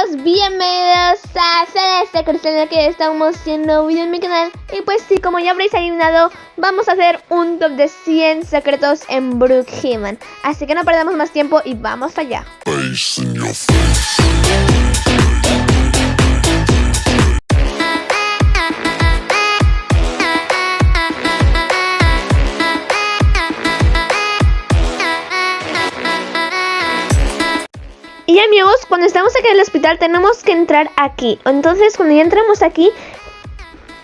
amigos, bienvenidos a Celeste Cristal, que estamos haciendo un video en mi canal. Y pues sí, como ya habréis adivinado, vamos a hacer un top de 100 secretos en Brookhaven. Así que no perdamos más tiempo y vamos allá. Y amigos, cuando estamos aquí en el hospital tenemos que entrar aquí. Entonces cuando ya entramos aquí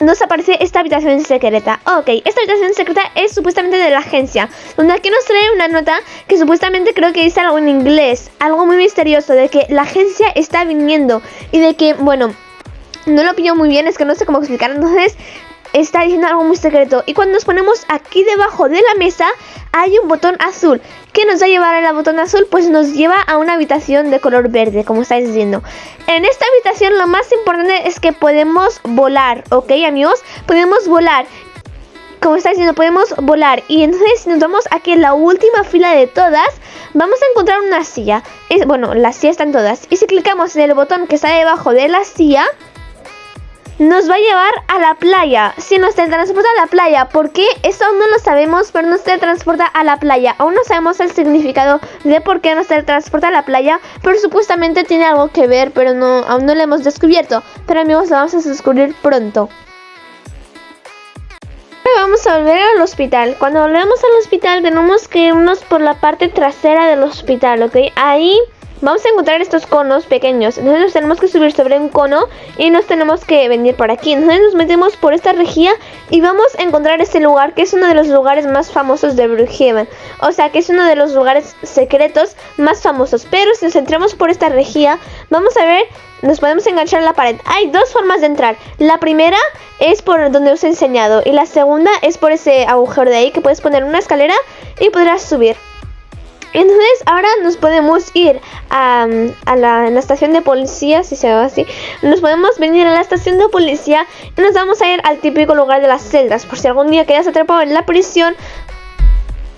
nos aparece esta habitación secreta. Ok, esta habitación secreta es supuestamente de la agencia, donde aquí nos trae una nota que supuestamente creo que dice algo en inglés, algo muy misterioso, de que la agencia está viniendo. Y de que, bueno, no lo pillo muy bien, es que no sé cómo explicar. Entonces está diciendo algo muy secreto. Y cuando nos ponemos aquí debajo de la mesa hay un botón azul. ¿Qué nos va a llevar al botón azul? Pues nos lleva a una habitación de color verde, como estáis viendo. En esta habitación lo más importante es que podemos volar, ¿ok, amigos? Podemos volar. Como estáis viendo, podemos volar. Y entonces si nos vamos aquí en la última fila de todas, vamos a encontrar una silla. Bueno, las sillas están todas. Y si clicamos en el botón que está debajo de la silla, nos va a llevar a la playa. Si nos teletransporta a la playa. ¿Por qué? Eso aún no lo sabemos, pero nos teletransporta a la playa. Aún no sabemos el significado de por qué nos teletransporta a la playa, pero supuestamente tiene algo que ver, pero aún no lo hemos descubierto. Pero amigos, lo vamos a descubrir pronto. Ahora vamos a volver al hospital. Cuando volvemos al hospital tenemos que irnos por la parte trasera del hospital, ¿ok? Ahí vamos a encontrar estos conos pequeños. Entonces nos tenemos que subir sobre un cono y nos tenemos que venir por aquí. Entonces nos metemos por esta rejilla y vamos a encontrar este lugar, que es uno de los lugares más famosos de Brookhaven. O sea, que es uno de los lugares secretos más famosos. Pero si nos entramos por esta rejilla, vamos a ver, nos podemos enganchar a la pared. Hay dos formas de entrar. La primera es por donde os he enseñado y la segunda es por ese agujero de ahí, que puedes poner una escalera y podrás subir. Entonces ahora nos podemos ir a la estación de policía, si se llama así. Nos podemos venir a la estación de policía y nos vamos a ir al típico lugar de las celdas. Por si algún día quedas atrapado en la prisión,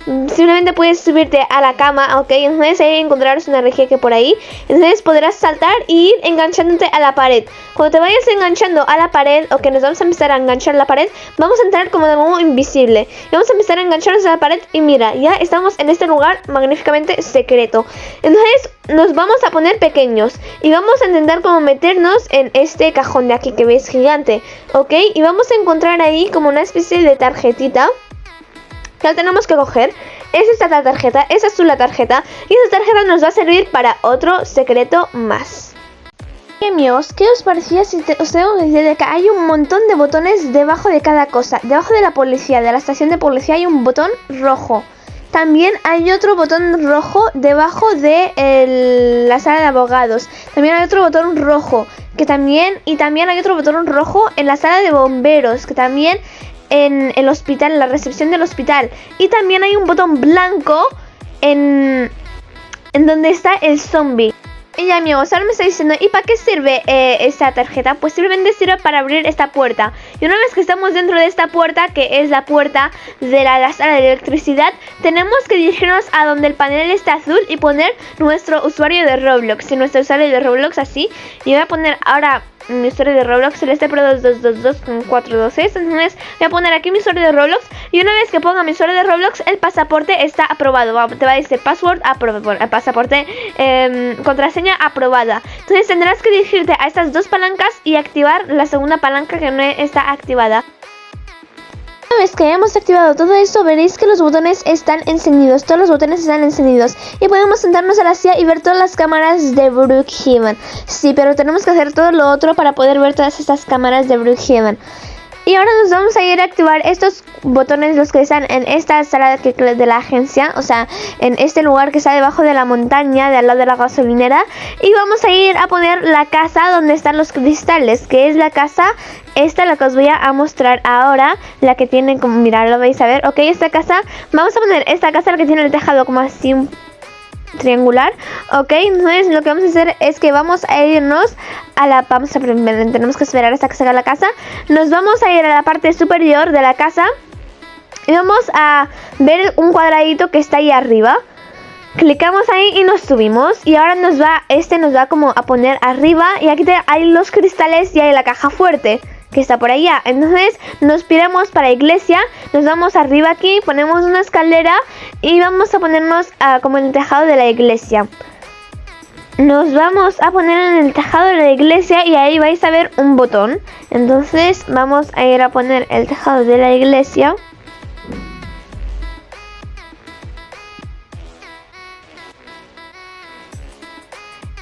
simplemente puedes subirte a la cama, ok. Entonces ahí encontrarás una rejilla que por ahí. Entonces podrás saltar y ir enganchándote a la pared. Cuando te vayas enganchando a la pared, o que nos vamos a empezar a enganchar a la pared, vamos a entrar como de modo invisible y vamos a empezar a engancharnos a la pared. Y mira, ya estamos en este lugar magníficamente secreto. Entonces nos vamos a poner pequeños y vamos a intentar como meternos en este cajón de aquí que veis gigante, ok. Y vamos a encontrar ahí como una especie de tarjetita que la tenemos que coger. Es esta la tarjeta, es azul la tarjeta, y esta tarjeta nos va a servir para otro secreto más. Y amigos, ¿qué os parecía si os tengo que decir de que hay un montón de botones debajo de cada cosa? Debajo de la policía, de la estación de policía, hay un botón rojo. También hay otro botón rojo debajo de la sala de abogados. También hay otro botón rojo y también hay otro botón rojo en la sala de bomberos, que también en el hospital, en la recepción del hospital. Y también hay un botón blanco en donde está el zombie. Y amigos, ahora me está diciendo, ¿y para qué sirve esta tarjeta? Pues simplemente sirve para abrir esta puerta. Y una vez que estamos dentro de esta puerta, que es la puerta de la sala de electricidad, tenemos que dirigirnos a donde el panel está azul y poner nuestro usuario de Roblox. Y nuestro usuario de Roblox así. Y voy a poner ahora mi usuario de Roblox, Celeste Pro 2222 Entonces voy a poner aquí mi usuario de Roblox. Y una vez que ponga mi usuario de Roblox, el pasaporte está aprobado. Te va a decir password aprobado, pasaporte, contraseña aprobada. Entonces tendrás que dirigirte a estas dos palancas y activar la segunda palanca que no está activada. Una vez que hayamos activado todo esto, veréis que los botones están encendidos. Todos los botones están encendidos y podemos sentarnos a la silla y ver todas las cámaras de Brookhaven. Sí, pero tenemos que hacer todo lo otro para poder ver todas estas cámaras de Brookhaven. Y ahora nos vamos a ir a activar estos botones, los que están en esta sala de la agencia, o sea, en este lugar que está debajo de la montaña, de al lado de la gasolinera. Y vamos a ir a poner la casa donde están los cristales, que es la casa esta, la que os voy a mostrar ahora, la que tiene como, mirad, lo vais a ver, ok, esta casa, vamos a poner esta casa, la que tiene el tejado como así triangular, ok. Entonces lo que vamos a hacer es que vamos a irnos a la, tenemos que esperar hasta que se haga la casa. Nos vamos a ir a la parte superior de la casa y vamos a ver un cuadradito que está ahí arriba. Clicamos ahí y nos subimos. Y ahora nos va como a poner arriba. Y aquí hay los cristales y hay la caja fuerte que está por allá. Entonces nos piramos para la iglesia. Nos vamos arriba aquí, ponemos una escalera y vamos a ponernos como en el tejado de la iglesia. Nos vamos a poner en el tejado de la iglesia y ahí vais a ver un botón. Entonces vamos a ir a poner el tejado de la iglesia.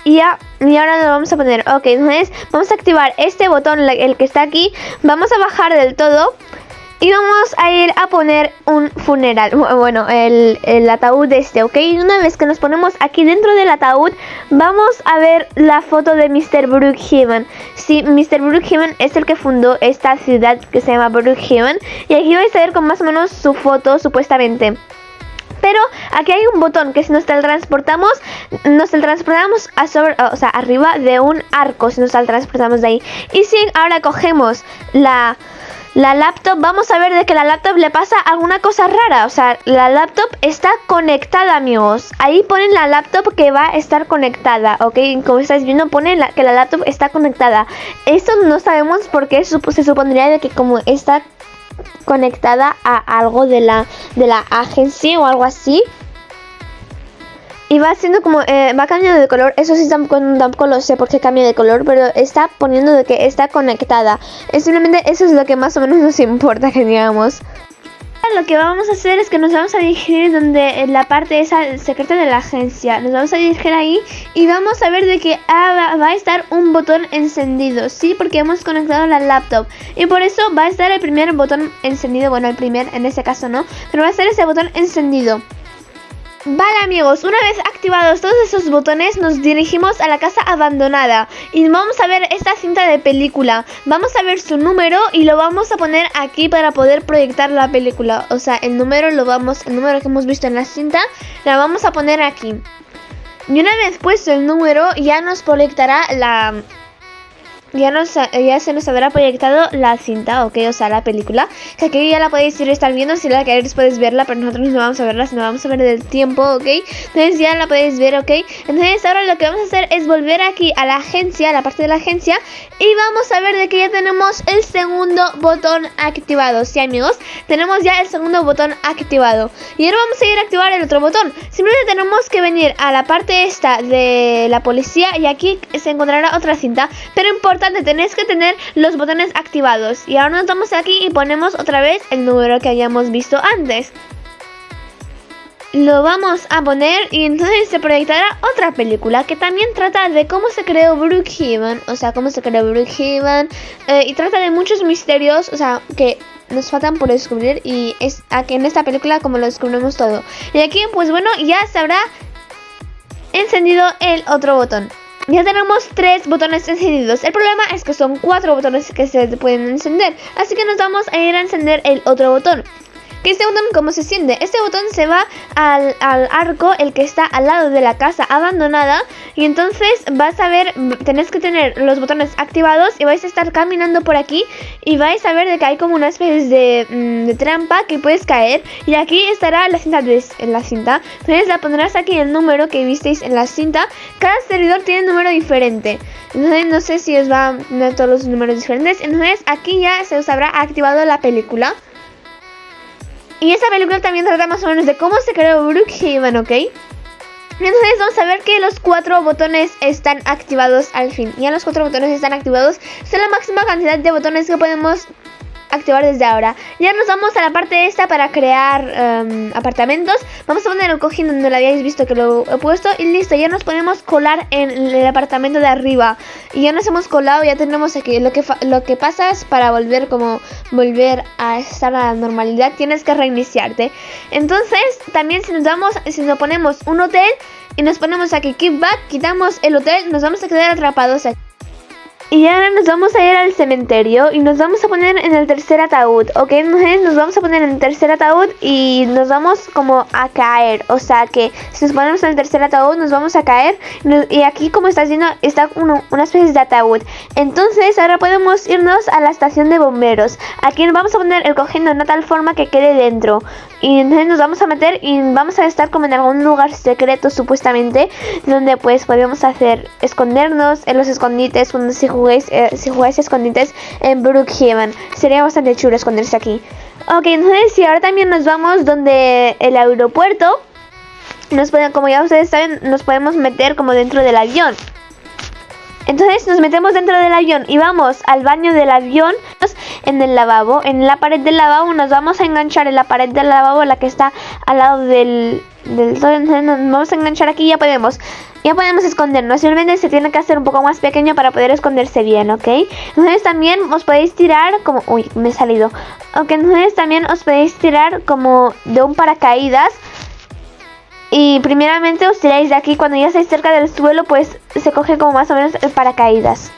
Y ahora lo vamos a poner. Ok, entonces vamos a activar este botón, el que está aquí. Vamos a bajar del todo. Y vamos a ir a poner un funeral. Bueno, el ataúd este, ¿ok? Y una vez que nos ponemos aquí dentro del ataúd, vamos a ver la foto de Mr. Brookhaven. Sí, Mr. Brookhaven es el que fundó esta ciudad que se llama Brookhaven. Y aquí vais a ver con más o menos su foto, supuestamente. Pero aquí hay un botón que si nos teletransportamos arriba de un arco, si nos teletransportamos de ahí. Y si ahora cogemos la laptop, vamos a ver de que la laptop le pasa alguna cosa rara. O sea, la laptop está conectada, amigos. Ahí ponen la laptop que va a estar conectada, ¿ok? Como estáis viendo, pone que la laptop está conectada. Esto no sabemos por qué. Se supondría de que como está conectada a algo de la agencia o algo así. Y va haciendo como, va cambiando de color. Eso sí tampoco lo sé por qué cambia de color, pero está poniendo de que está conectada. Simplemente eso es lo que más o menos nos importa que digamos. Lo que vamos a hacer es que nos vamos a dirigir donde la parte esa secreta de la agencia. Nos vamos a dirigir ahí y vamos a ver de que va a estar un botón encendido. Sí, porque hemos conectado la laptop y por eso va a estar el primer botón encendido. Bueno, el primer en este caso no, pero va a estar ese botón encendido. Vale, amigos, una vez activados todos esos botones nos dirigimos a la casa abandonada y vamos a ver esta cinta de película. Vamos a ver su número y lo vamos a poner aquí para poder proyectar la película. O sea, el número que hemos visto en la cinta la vamos a poner aquí. Y una vez puesto el número ya nos proyectará ya se nos habrá proyectado la cinta, ok, o sea, la película. Que aquí ya la podéis ir estar viendo, si la queréis podéis verla, pero nosotros no vamos a verla, sino vamos a ver del tiempo, ok. Entonces ya la podéis ver, ok. Entonces ahora lo que vamos a hacer es volver aquí a la agencia, a la parte de la agencia, y vamos a ver de que ya tenemos el segundo botón activado. Sí, amigos, tenemos ya el segundo botón activado. Y ahora vamos a ir a activar el otro botón. Simplemente tenemos que venir a la parte esta de la policía y aquí se encontrará otra cinta, pero importante, tenéis que tener los botones activados. Y ahora nos vamos aquí y ponemos otra vez el número que hayamos visto antes. Lo vamos a poner y entonces se proyectará otra película que también trata de cómo se creó Brookhaven. O sea, cómo se creó Brookhaven, y trata de muchos misterios, o sea, que nos faltan por descubrir. Y es aquí en esta película como lo descubrimos todo. Y aquí, pues bueno, ya se habrá encendido el otro botón. Ya tenemos 3 botones encendidos. El problema es que son 4 botones que se pueden encender. Así que nos vamos a ir a encender el otro botón. ¿Que este botón cómo se enciende? Este botón se va al arco, el que está al lado de la casa abandonada. Y entonces vas a ver, tenéis que tener los botones activados y vais a estar caminando por aquí. Y vais a ver de que hay como una especie de trampa que puedes caer. Y aquí estará la cinta Entonces la pondrás aquí el número que visteis en la cinta. Cada servidor tiene un número diferente. Entonces no sé si os va a tener todos los números diferentes. Entonces aquí ya se os habrá activado la película. Y esa película también trata más o menos de cómo se creó Brookhaven, ¿ok? Entonces vamos a ver que los 4 botones están activados al fin. Ya los 4 botones están activados. Son la máxima cantidad de botones que podemos activar desde ahora. Ya nos vamos a la parte esta para crear apartamentos. Vamos a poner el cojín donde lo habíais visto que lo he puesto. Y listo, ya nos ponemos colar en el apartamento de arriba. Y ya nos hemos colado, ya tenemos aquí. Lo que pasa es para volver a estar a la normalidad, tienes que reiniciarte. Entonces también si nos ponemos un hotel y nos ponemos aquí keep back, quitamos el hotel, nos vamos a quedar atrapados aquí. Y ahora nos vamos a ir al cementerio y nos vamos a poner en el tercer ataúd, ¿ok? Entonces nos vamos a poner en el tercer ataúd y nos vamos como a caer. O sea que si nos ponemos en el tercer ataúd nos vamos a caer. Y aquí, como estás viendo, está una especie de ataúd. Entonces ahora podemos irnos a la estación de bomberos. Aquí nos vamos a poner el cojín de una tal forma que quede dentro. Y entonces nos vamos a meter y vamos a estar como en algún lugar secreto supuestamente, donde pues podemos escondernos en los escondites cuando si jugáis escondites en Brookhaven. Sería bastante chulo esconderse aquí. Ok, entonces si ahora también nos vamos donde el aeropuerto, como ya ustedes saben, nos podemos meter como dentro del avión. Entonces nos metemos dentro del avión y vamos al baño del avión, en el lavabo, en la pared del lavabo nos vamos a enganchar en la pared del lavabo, la que está al lado del nos vamos a enganchar aquí y ya podemos escondernos. Simplemente se tiene que hacer un poco más pequeño para poder esconderse bien, ¿ok? Entonces también os podéis tirar como... Uy, me he salido. Ok, entonces también os podéis tirar como de un paracaídas. Y primeramente os tiráis de aquí. Cuando ya estáis cerca del suelo, pues se coge como más o menos el paracaídas.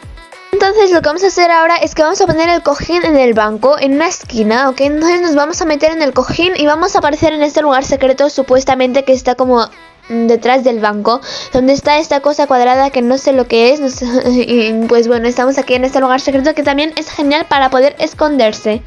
Entonces lo que vamos a hacer ahora es que vamos a poner el cojín en el banco, en una esquina, ¿ok? Entonces nos vamos a meter en el cojín y vamos a aparecer en este lugar secreto supuestamente que está como detrás del banco, donde está esta cosa cuadrada que no sé lo que es, no sé, y pues bueno, estamos aquí en este lugar secreto que también es genial para poder esconderse.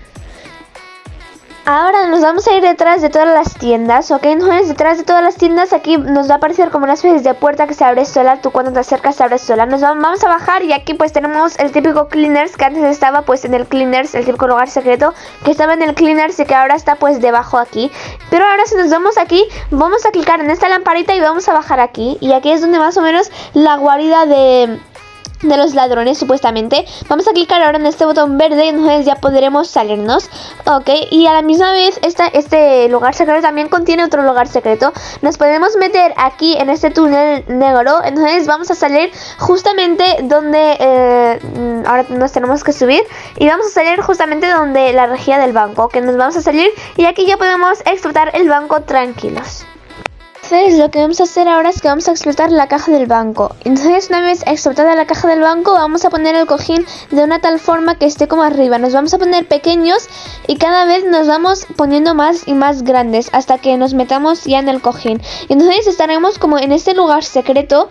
Ahora nos vamos a ir detrás de todas las tiendas, ¿ok? Entonces detrás de todas las tiendas aquí nos va a aparecer como una especie de puerta que se abre sola. Tú cuando te acercas se abre sola. Vamos a bajar y aquí pues tenemos el típico Cleaners que antes estaba pues en el Cleaners, el típico lugar secreto que estaba en el Cleaners y que ahora está pues debajo aquí. Pero ahora si nos vamos aquí, vamos a clicar en esta lamparita y vamos a bajar aquí. Y aquí es donde más o menos la guarida de los ladrones supuestamente. Vamos a clicar ahora en este botón verde y entonces ya podremos salirnos, ok, y a la misma vez este lugar secreto también contiene otro lugar secreto. Nos podemos meter aquí en este túnel negro, entonces vamos a salir justamente donde ahora nos tenemos que subir y vamos a salir justamente donde la rejilla del banco, que nos vamos a salir y aquí ya podemos explotar el banco tranquilos. Entonces lo que vamos a hacer ahora es que vamos a explotar la caja del banco. Entonces una vez explotada la caja del banco vamos a poner el cojín de una tal forma que esté como arriba. Nos vamos a poner pequeños y cada vez nos vamos poniendo más y más grandes hasta que nos metamos ya en el cojín. Entonces estaremos como en este lugar secreto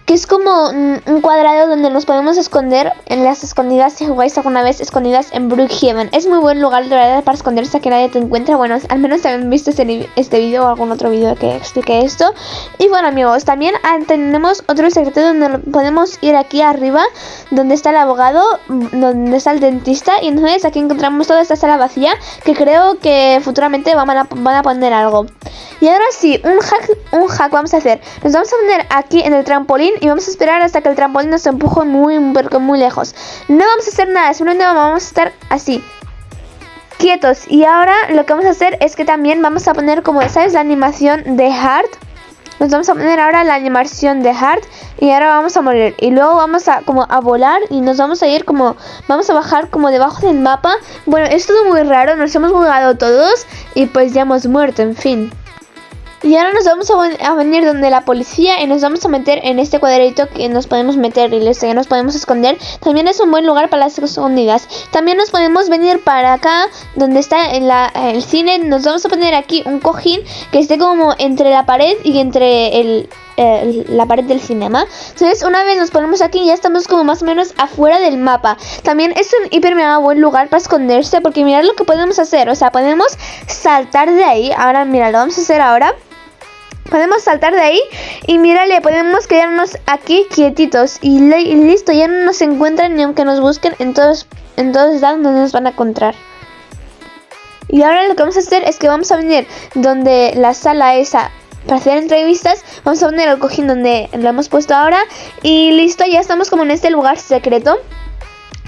que es como un cuadrado donde nos podemos esconder en las escondidas. Si jugáis alguna vez escondidas en Brookhaven, es muy buen lugar de verdad para esconderse, que nadie te encuentra. Bueno, al menos si han visto este vídeo o algún otro vídeo que explique esto. Y bueno amigos, también tenemos otro secreto donde podemos ir aquí arriba, donde está el abogado, donde está el dentista. Y entonces aquí encontramos toda esta sala vacía que creo que futuramente van a poner algo. Y ahora sí, un hack vamos a hacer. Nos vamos a poner aquí en el trampolín y vamos a esperar hasta que el trampolín nos empuje muy lejos. No vamos a hacer nada, simplemente vamos a estar así, quietos. Y ahora lo que vamos a hacer es que también vamos a poner como, ¿sabes? La animación de Heart. Nos vamos a poner ahora la animación de Heart y ahora vamos a morir. Y luego vamos a volar y nos vamos a ir como, vamos a bajar como debajo del mapa. Bueno, es todo muy raro, nos hemos jugado todos y pues ya hemos muerto, en fin. Y ahora nos vamos a venir donde la policía y nos vamos a meter en este cuadradito que nos podemos meter y listo, ya nos podemos esconder. También es un buen lugar para las escondidas. También nos podemos venir para acá donde está el cine. Nos vamos a poner aquí un cojín que esté como entre la pared y entre la pared del cinema. Entonces una vez nos ponemos aquí ya estamos como más o menos afuera del mapa. También es un hiper mega buen lugar para esconderse porque mirad lo que podemos hacer. O sea, podemos saltar de ahí. Ahora mira, lo vamos a hacer ahora. Podemos saltar de ahí y mírale, podemos quedarnos aquí quietitos y listo, ya no nos encuentran ni aunque nos busquen en todos lados no nos van a encontrar. Y ahora lo que vamos a hacer es que vamos a venir donde la sala esa para hacer entrevistas, vamos a poner el cojín donde lo hemos puesto ahora y listo, ya estamos como en este lugar secreto.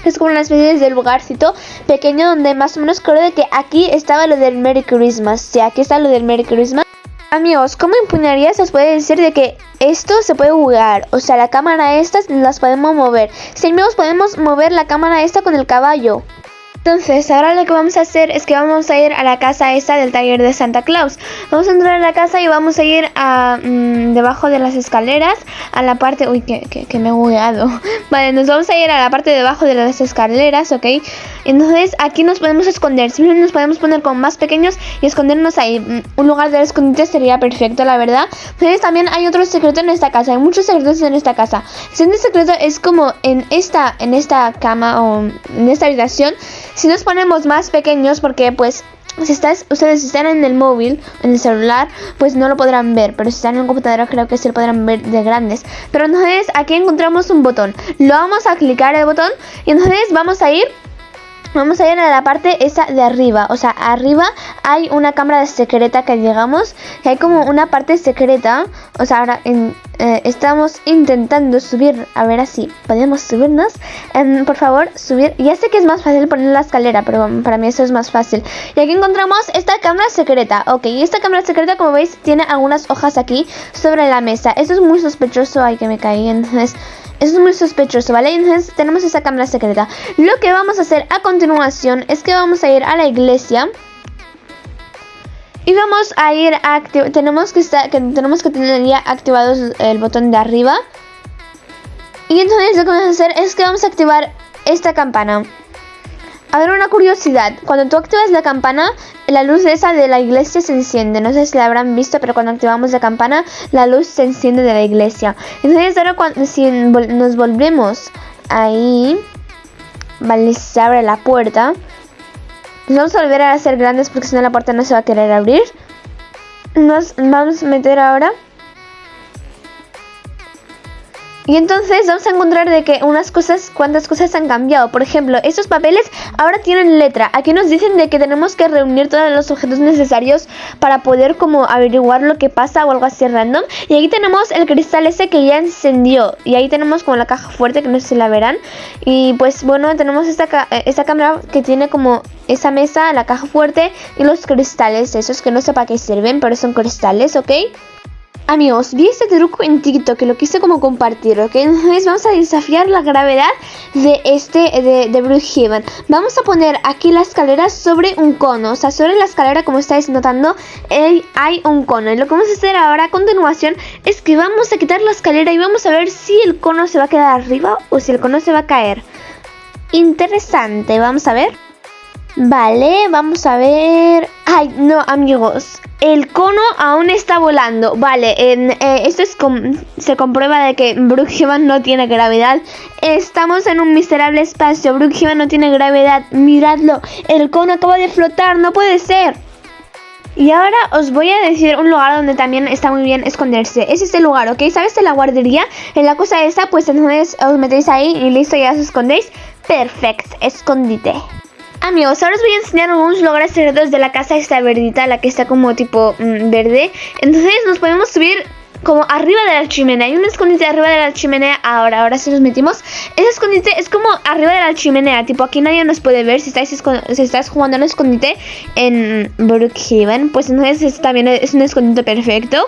Es como una especie de lugarcito pequeño donde más o menos creo de que aquí estaba lo del Merry Christmas. Sí, aquí está lo del Merry Christmas. Amigos, ¿cómo empuñarías? Os puede decir de que esto se puede jugar. O sea, la cámara estas las podemos mover. Si amigos, podemos mover la cámara esta con el caballo. Entonces, ahora lo que vamos a hacer es que vamos a ir a la casa esa del taller de Santa Claus. Vamos a entrar a la casa y vamos a ir a debajo de las escaleras, a la parte... Uy, que me he bugueado. Vale, nos vamos a ir a la parte de debajo de las escaleras, ¿ok? Entonces, aquí nos podemos esconder. Simplemente nos podemos poner como más pequeños y escondernos ahí. Un lugar de escondite sería perfecto, la verdad. Entonces, también hay otro secreto en esta casa. Hay muchos secretos en esta casa. El siguiente secreto es como en esta cama o en esta habitación. Si nos ponemos más pequeños, porque pues si ustedes están en el móvil, en el celular, pues no lo podrán ver. Pero si están en el computador creo que sí lo podrán ver de grandes. Pero entonces aquí encontramos un botón. Lo vamos a clicar el botón y entonces vamos a ir a la parte esa de arriba. O sea, arriba hay una cámara secreta que llegamos. Y hay como una parte secreta. O sea, ahora estamos intentando subir. A ver así, podemos subirnos. Por favor, subir. Ya sé que es más fácil poner la escalera, pero para mí eso es más fácil. Y aquí encontramos esta cámara secreta. Ok, y esta cámara secreta, como veis, tiene algunas hojas aquí sobre la mesa. Esto es muy sospechoso. Ay, que me caí. Entonces... eso es muy sospechoso, ¿vale? Entonces tenemos esa cámara secreta. Lo que vamos a hacer a continuación es que vamos a ir a la iglesia. Y vamos a ir a tenemos que tener ya activados el botón de arriba. Y entonces lo que vamos a hacer es que vamos a activar esta campana. A ver, una curiosidad. Cuando tú activas la campana, la luz esa de la iglesia se enciende. No sé si la habrán visto, pero cuando activamos la campana, la luz se enciende de la iglesia. Entonces ahora si nos volvemos ahí, vale, se abre la puerta. Nos vamos a volver a hacer grandes porque si no la puerta no se va a querer abrir. Nos vamos a meter ahora. Y entonces vamos a encontrar de que cuántas cosas han cambiado. Por ejemplo, estos papeles ahora tienen letra. Aquí nos dicen de que tenemos que reunir todos los objetos necesarios para poder como averiguar lo que pasa o algo así random. Y aquí tenemos el cristal ese que ya encendió. Y ahí tenemos como la caja fuerte, que no sé si la verán. Y pues bueno, tenemos esta cámara que tiene como esa mesa, la caja fuerte y los cristales esos que no sé para qué sirven, pero son cristales, ¿ok? Amigos, vi este truco en TikTok que lo quise como compartir, ¿ok? Entonces vamos a desafiar la gravedad de Brookhaven. Vamos a poner aquí la escalera sobre un cono. O sea, sobre la escalera, como estáis notando, hay un cono. Y lo que vamos a hacer ahora a continuación es que vamos a quitar la escalera y vamos a ver si el cono se va a quedar arriba o si el cono se va a caer. Interesante, vamos a ver. Vale, vamos a ver... Ay, no, amigos, el cono aún está volando. Vale, esto se comprueba de que Brookhaven no tiene gravedad. Estamos en un miserable espacio. Brookhaven no tiene gravedad. Miradlo, el cono acaba de flotar, no puede ser. Y ahora os voy a decir un lugar donde también está muy bien esconderse. Es este lugar, ¿ok? ¿Sabes? En la guardería, en la cosa esa, pues entonces os metéis ahí y listo, ya os escondéis. Perfecto, escondite. Amigos, ahora os voy a enseñar algunos lugares secretos de la casa esta verdita, la que está como tipo verde. Entonces nos podemos subir como arriba de la chimenea. Hay un escondite arriba de la chimenea. Ahora si nos metimos, ese escondite es como arriba de la chimenea. Tipo, aquí nadie nos puede ver si estás jugando al escondite en Brookhaven. Pues entonces también es un escondite perfecto.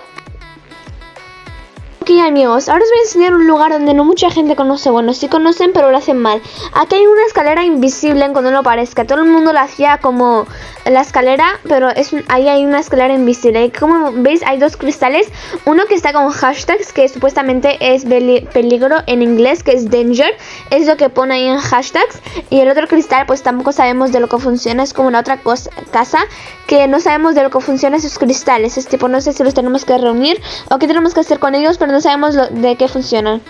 Ok, amigos, ahora os voy a enseñar un lugar donde no mucha gente conoce. Bueno, sí conocen, pero lo hacen mal. Aquí hay una escalera invisible, aunque no lo parezca. Todo el mundo la hacía como la escalera, pero ahí hay una escalera invisible. Y como veis, hay dos cristales. Uno que está con hashtags, que supuestamente es peligro en inglés, que es danger. Es lo que pone ahí en hashtags. Y el otro cristal, pues tampoco sabemos de lo que funciona. Es como una otra casa que no sabemos de lo que funcionan esos cristales. Es tipo, no sé si los tenemos que reunir o qué tenemos que hacer con ellos, pero no sabemos de qué funcionan.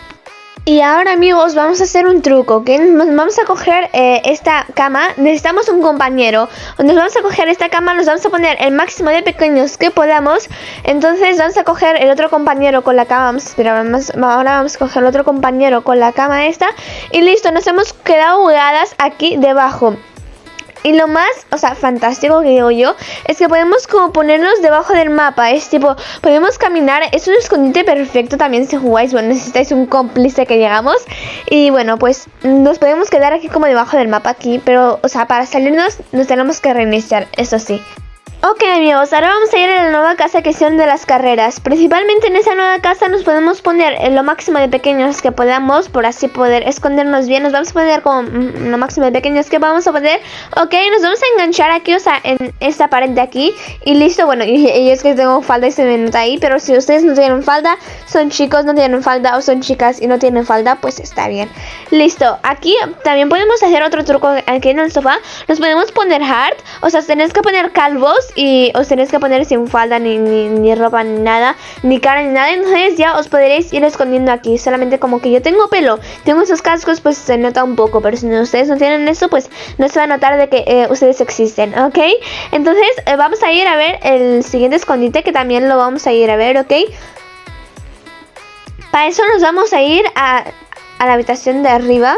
Y ahora, amigos, vamos a hacer un truco, ¿ok? Vamos a coger esta cama. Necesitamos un compañero. Nos vamos a coger esta cama, nos vamos a poner el máximo de pequeños que podamos. Entonces vamos a coger el otro compañero con la cama. Ahora vamos a coger el otro compañero con la cama esta. Y listo, nos hemos quedado jugadas aquí debajo. Y lo más, o sea, fantástico que digo yo, es que podemos como ponernos debajo del mapa. Es tipo, podemos caminar, es un escondite perfecto también si jugáis. Bueno, necesitáis un cómplice que llegamos. Y bueno, pues nos podemos quedar aquí como debajo del mapa aquí. Pero, o sea, para salirnos nos tenemos que reiniciar, eso sí. Ok amigos, ahora vamos a ir a la nueva casa que son de las carreras. Principalmente en esa nueva casa nos podemos poner lo máximo de pequeños que podamos, por así poder escondernos bien. Nos vamos a poner como lo máximo de pequeños que vamos a poder. Ok, nos vamos a enganchar aquí, o sea, en esta pared de aquí. Y listo, bueno, y es que tengo falda y se me nota ahí. Pero si ustedes no tienen falda, son chicos, no tienen falda, o son chicas y no tienen falda, pues está bien. Listo, aquí también podemos hacer otro truco aquí en el sofá. Nos podemos poner hard, o sea, tenéis que poner calvos y os tenéis que poner sin falda ni ropa ni nada, ni cara ni nada. Entonces ya os podréis ir escondiendo aquí. Solamente como que yo tengo pelo, tengo esos cascos, pues se nota un poco. Pero si ustedes no tienen eso, pues no se va a notar de que ustedes existen, ¿ok? Entonces vamos a ir a ver el siguiente escondite, que también lo vamos a ir a ver, ¿ok? Para eso nos vamos a ir a la habitación de arriba,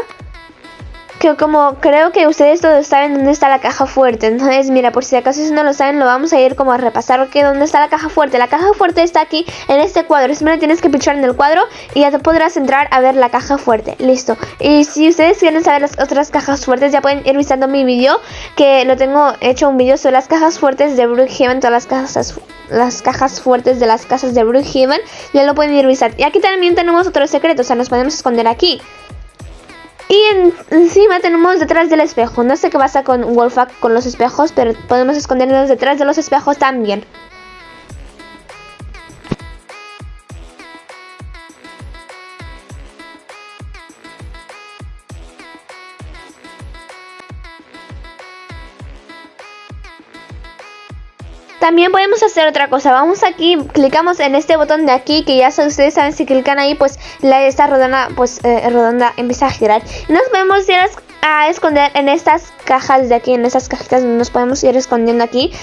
que como creo que ustedes todos saben dónde está la caja fuerte. Entonces mira, por si acaso si no lo saben, lo vamos a ir como a repasar. Ok, ¿dónde está la caja fuerte? La caja fuerte está aquí en este cuadro. Simplemente tienes que pinchar en el cuadro y ya te podrás entrar a ver la caja fuerte. Listo. Y si ustedes quieren saber las otras cajas fuertes, ya pueden ir visitando mi vídeo, que lo tengo hecho un vídeo sobre las cajas fuertes de Brookhaven, todas las cajas fuertes de las casas de Brookhaven. Ya lo pueden ir visitando. Y aquí también tenemos otro secreto, o sea, nos podemos esconder aquí. Y encima tenemos detrás del espejo. No sé qué pasa con Wolfpack con los espejos, pero podemos escondernos detrás de los espejos también. También podemos hacer otra cosa. Vamos aquí, clicamos en este botón de aquí, que ya ustedes saben, si clican ahí, pues esta redonda, redonda empieza a girar. Y nos podemos ir a esconder en estas cajas de aquí, en estas cajitas nos podemos ir escondiendo aquí.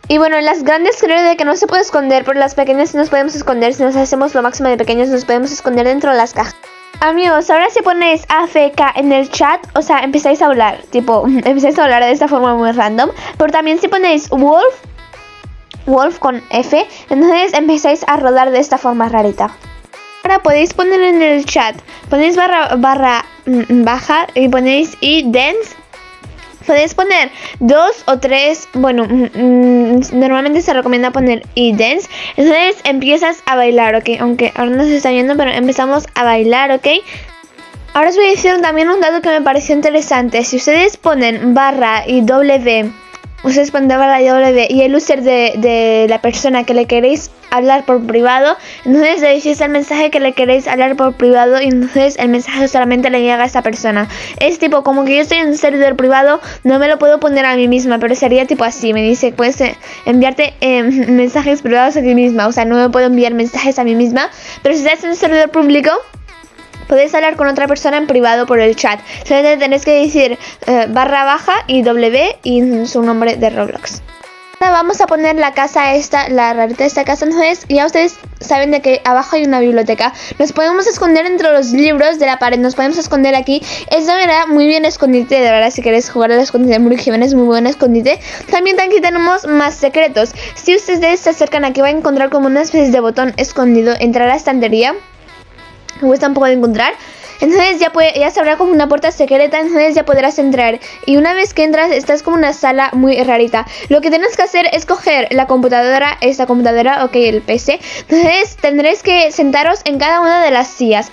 Y bueno, en las grandes creo de que no se puede esconder, pero en las pequeñas sí nos podemos esconder. Si nos hacemos lo máximo de pequeños, nos podemos esconder dentro de las cajas. Amigos, ahora si ponéis AFK en el chat, o sea, empezáis a hablar, empezáis a hablar de esta forma muy random. Pero también si ponéis Wolf con F, entonces empezáis a rodar de esta forma rarita. Ahora podéis poner en el chat, ponéis barra baja y ponéis y dance. Podéis poner 2 o 3, bueno, normalmente se recomienda poner y dance. Entonces empiezas a bailar, ¿ok? Aunque ahora no se está viendo, pero empezamos a bailar, ¿ok? Ahora os voy a decir también un dato que me pareció interesante. Si ustedes ponen barra y W, ustedes ponen barra y W y el user de la persona que le queréis hablar por privado, entonces le decís el mensaje que le queréis hablar por privado y entonces el mensaje solamente le llega a esa persona. Es tipo, como que yo estoy en un servidor privado, no me lo puedo poner a mí misma, pero sería tipo así, me dice, puedes enviarte mensajes privados a ti misma, o sea, no me puedo enviar mensajes a mí misma, pero si estás en un servidor público, podéis hablar con otra persona en privado por el chat. Solamente tenéis que decir barra baja y W y su nombre de Roblox. Ahora vamos a poner la casa esta, la rarita de esta casa. Entonces ya ustedes saben de que abajo hay una biblioteca. Nos podemos esconder entre los libros de la pared. Nos podemos esconder aquí. Es de verdad muy bien escondite. De verdad, si queréis jugar al escondite en Brookhaven es muy buen escondite. También aquí tenemos más secretos. Si ustedes se acercan aquí, va a encontrar como una especie de botón escondido entre la estantería. Me cuesta un poco de encontrar. Entonces ya se abre como una puerta secreta. Entonces ya podrás entrar. Y una vez que entras, estás como una sala muy rarita. Lo que tienes que hacer es coger la computadora, esta computadora, ok, el PC. Entonces tendréis que sentaros en cada una de las sillas.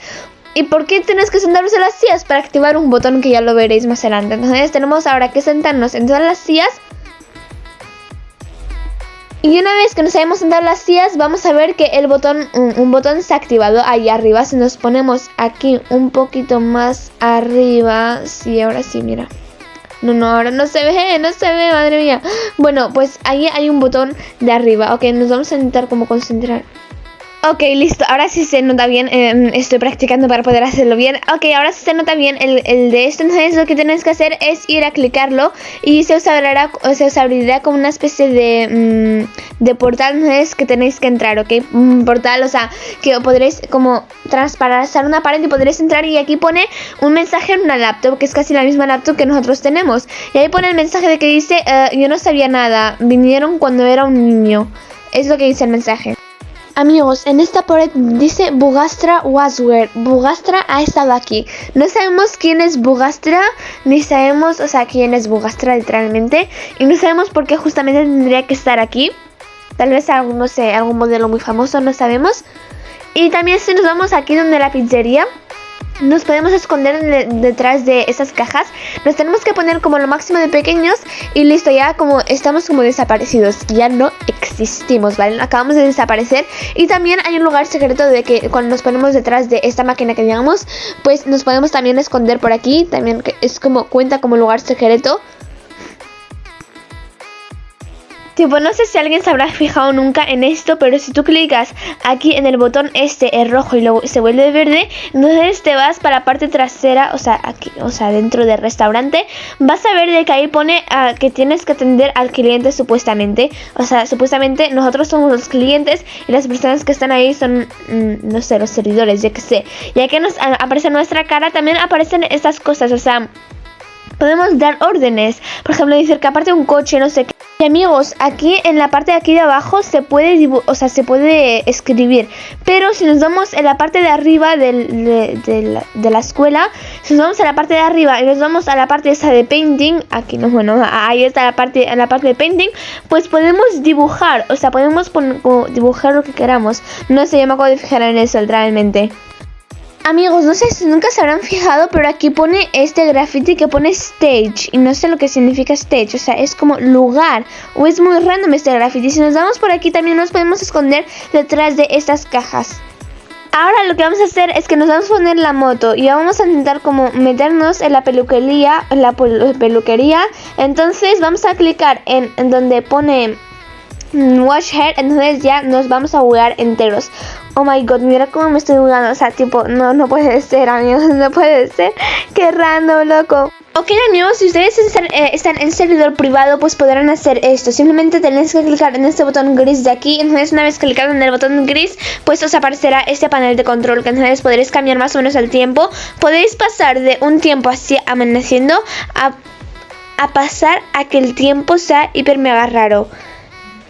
¿Y por qué tenéis que sentaros en las sillas? Para activar un botón que ya lo veréis más adelante. Entonces tenemos ahora que sentarnos en todas las sillas. Y una vez que nos hayamos sentado en las sillas, vamos a ver que el botón, un botón se ha activado ahí arriba. Si nos ponemos aquí un poquito más arriba, sí, ahora sí, mira. No, ahora no se ve, madre mía. Bueno, pues ahí hay un botón de arriba. Ok, nos vamos a intentar como concentrar. Ok, listo, ahora sí se nota bien, estoy practicando para poder hacerlo bien. Ok, ahora sí se nota bien el de esto. Entonces lo que tenéis que hacer es ir a clicarlo y se os abrirá como una especie de portal. Entonces que tenéis que entrar, ok, un portal, o sea, que podréis como traspasar una pared y podréis entrar. Y aquí pone un mensaje en una laptop, que es casi la misma laptop que nosotros tenemos. Y ahí pone el mensaje de que dice, yo no sabía nada, vinieron cuando era un niño. Es lo que dice el mensaje. Amigos, en esta pared dice Bugastra was where. Bugastra ha estado aquí. No sabemos quién es Bugastra, ni sabemos, o sea, quién es Bugastra literalmente. Y no sabemos por qué justamente tendría que estar aquí. Tal vez algún, no sé, algún modelo muy famoso, no sabemos. Y también si nos vamos aquí donde la pizzería, nos podemos esconder detrás de esas cajas. Nos tenemos que poner como lo máximo de pequeños y listo, ya como estamos como desaparecidos, ya no existimos, ¿vale? Acabamos de desaparecer. Y también hay un lugar secreto de que cuando nos ponemos detrás de esta máquina que digamos, pues nos podemos también esconder por aquí. También que es como, cuenta como lugar secreto. Tipo, no sé si alguien se habrá fijado nunca en esto, pero si tú clicas aquí en el botón el rojo y luego se vuelve verde, entonces te vas para la parte trasera, o sea, aquí, o sea, dentro del restaurante, vas a ver de que ahí pone que tienes que atender al cliente supuestamente. O sea, supuestamente nosotros somos los clientes y las personas que están ahí son, no sé, los servidores, ya que sé. Ya que nos aparece nuestra cara, también aparecen estas cosas, o sea, podemos dar órdenes. Por ejemplo, decir que aparte un coche, no sé qué. Y amigos, aquí en la parte de aquí de abajo se puede se puede escribir. Pero si nos vamos en la parte de arriba de la escuela, si nos vamos a la parte de arriba y nos vamos a la parte esa de painting, aquí no, bueno, ahí está en la parte de painting, pues podemos dibujar, o sea, podemos dibujar lo que queramos. No sé, yo me acabo de fijar en eso realmente. Amigos, no sé si nunca se habrán fijado, pero aquí pone este graffiti que pone stage. Y no sé lo que significa stage, o sea, es como lugar. O es muy random este graffiti. Si nos damos por aquí también nos podemos esconder detrás de estas cajas. Ahora lo que vamos a hacer es que nos vamos a poner la moto y vamos a intentar como meternos en la peluquería. Entonces vamos a clicar en donde pone Watch Hair, entonces ya nos vamos a buguear enteros. Oh my god, mira cómo me estoy bugando. O sea, tipo, no puede ser, amigos, no puede ser. Qué random, loco. Ok, amigos, si ustedes están en servidor privado, pues podrán hacer esto. Simplemente tenéis que clicar en este botón gris de aquí. Entonces una vez clicado en el botón gris, pues os aparecerá este panel de control, que entonces podréis cambiar más o menos el tiempo. Podéis pasar de un tiempo así amaneciendo a pasar a que el tiempo sea hiper mega raro.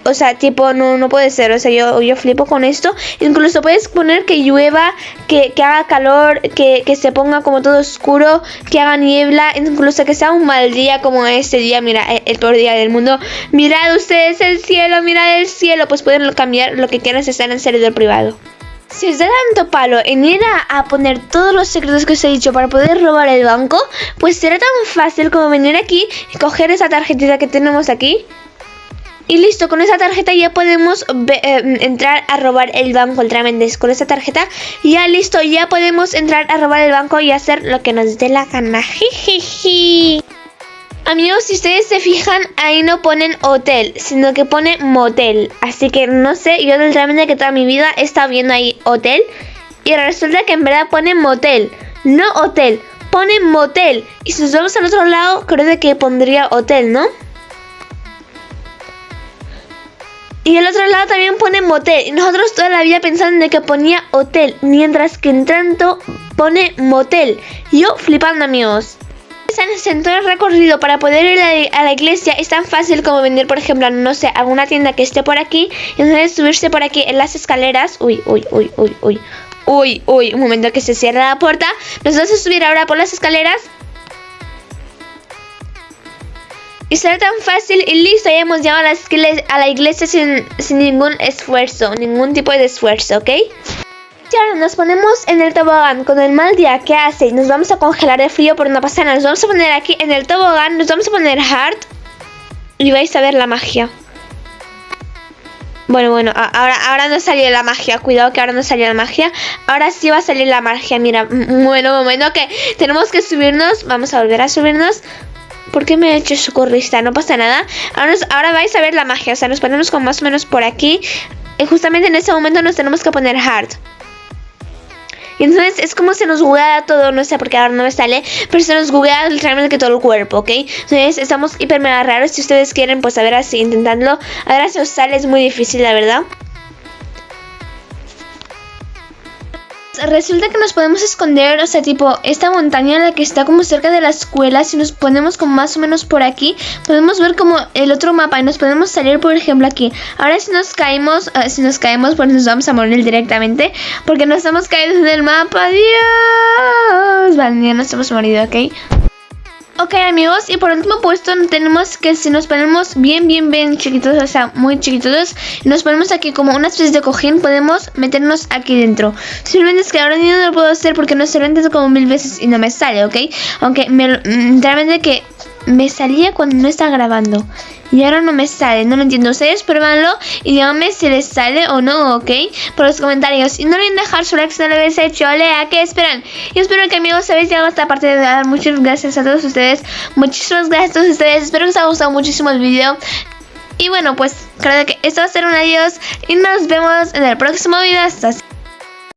O sea, tipo, no puede ser. O sea, yo flipo con esto. Incluso puedes poner que llueva, que haga calor, que se ponga como todo oscuro, que haga niebla, incluso que sea un mal día como este día. Mira, el peor día del mundo. Mirad ustedes el cielo, mirad el cielo. Pues pueden cambiar lo que quieran si están en servidor privado. Si os da tanto palo en ir a poner todos los secretos que os he dicho para poder robar el banco, pues será tan fácil como venir aquí y coger esa tarjetita que tenemos aquí. Y listo, con esa tarjeta ya podemos entrar a robar el banco, literalmente. Con esa tarjeta ya listo, ya podemos entrar a robar el banco y hacer lo que nos dé la gana. Jijiji. Amigos, si ustedes se fijan, ahí no ponen hotel, sino que pone motel. Así que no sé, yo literalmente que toda mi vida he estado viendo ahí hotel y resulta que en verdad pone motel, no hotel, pone motel. Y si nos vamos al otro lado, creo que pondría hotel, ¿no? Y el otro lado también pone motel. Y nosotros toda la vida pensando de que ponía hotel, mientras que en tanto pone motel. Yo flipando, amigos. En todo el recorrido para poder ir a la iglesia es tan fácil como venir, por ejemplo, no sé, alguna tienda que esté por aquí. Y entonces subirse por aquí en las escaleras. Uy, un momento que se cierra la puerta. Nos vamos a subir ahora por las escaleras. Y será tan fácil y listo, ya hemos llegado a la iglesia sin ningún esfuerzo, ningún tipo de esfuerzo, ¿ok? Y ahora nos ponemos en el tobogán con el mal día que hace y nos vamos a congelar de frío por una pasada. Nos vamos a poner aquí en el tobogán, nos vamos a poner hard y vais a ver la magia. Bueno, ahora no salió la magia, cuidado que ahora no salió la magia. Ahora sí va a salir la magia, mira, bueno, que tenemos que subirnos, vamos a volver a subirnos. ¿Por qué me he hecho socorrista? No pasa nada. Ahora vais a ver la magia. O sea, nos ponemos como más o menos por aquí. Y justamente en ese momento nos tenemos que poner hard. Y entonces es como se nos buguea todo. No sé por qué ahora no me sale. Pero se nos buguea literalmente que todo el cuerpo, ¿ok? Entonces estamos hiper mega raros. Si ustedes quieren, pues a ver así, intentándolo. A ver si os sale. Es muy difícil, la verdad. Resulta que nos podemos esconder, o sea, tipo, esta montaña en la que está como cerca de la escuela, si nos ponemos como más o menos por aquí, podemos ver como el otro mapa y nos podemos salir, por ejemplo, aquí. Ahora si nos caemos, pues nos vamos a morir directamente, porque nos hemos caído en el mapa. ¡Dios! Vale, ya nos hemos morido, ¿ok? Ok, amigos, y por último puesto tenemos que si nos ponemos bien chiquitos, o sea, muy chiquitos, y nos ponemos aquí como una especie de cojín, podemos meternos aquí dentro. Simplemente es que ahora yo no lo puedo hacer porque no se lo intento como 1000 veces y no me sale, ¿ok? Aunque realmente que me salía cuando no estaba grabando y ahora no me sale, no lo entiendo. Ustedes pruébanlo y díganme si les sale o no, ¿ok? Por los comentarios. Y no olviden dejar su like si no lo habéis hecho. ¿A qué esperan? Y espero que, amigos, habéis llegado a esta parte de dar. Muchas gracias a todos ustedes. Muchísimas gracias a todos ustedes. Espero que os haya gustado muchísimo el video. Y bueno, pues creo que esto va a ser un adiós y nos vemos en el próximo video. Hasta